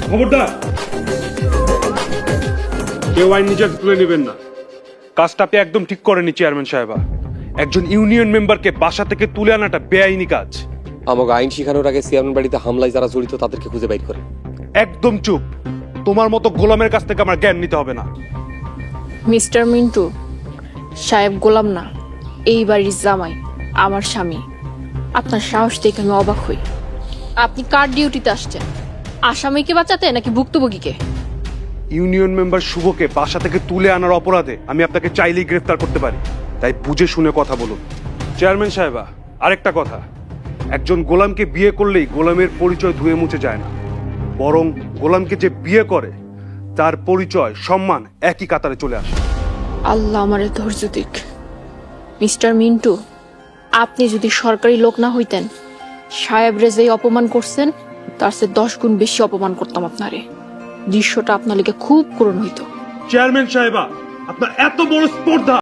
খবরদার, কেউ আইন নিজের তুলে নেবেন না। কাজটা আপনি একদম ঠিক করেনি চেয়ারম্যান সাহেবা। একজন ইউনিয়ন মেম্বারকে বাসা থেকে তুলে আনাটা বেআইনি কাজ। আমাকে আইন শেখানোর আগে চেয়ারম্যান বাড়িতে হামলায় যারা জড়িত তাদেরকে খুঁজে বাইর করে। একদম চুপ। তোমার মতো গোলামের কাছ থেকে আমার জ্ঞান নিতে হবে না। মিস্টার মিন্টু সাহেব গোলাম না, এই বাড়ির জামাই, আমার স্বামী। আপনার সাহস দেখে আমি অবাক হই। আপনি কার ডিউটিতে আসছেন? আসামিকে বাঁচাতে নাকি ভুক্তভোগীকে? ইউনিয়ন মেম্বার শুভকে বাসা থেকে তুলে আনার অপরাধে আমি আপনাকে চাইলেই গ্রেফতার করতে পারি, তাই বুঝে শুনে কথা বলুন। চেয়ারম্যান সাহেবা, আরেকটা কথা, একজন গোলামকে বিয়ে করলেই গোলামের পরিচয় ধুয়ে মুছে যায় না, বরং গোলামকে যে বিয়ে করে তার পরিচয়, সম্মান একই কাতারে চলে আসে। আল্লাহ আমারে ধৈর্য দিক। মিস্টার মিন্টু, আপনি যদি সরকারি লোক না হইতেন, সাহেবরে যে অপমান করছেন তার চেয়ে 10 গুণ বেশি অপমান করতাম আপনারে। দৃশ্যটা আপনার লিগে খুব করুণ হইতো। চেয়ারম্যান সাহেবা, আপনার এত বড় স্পর্ধা!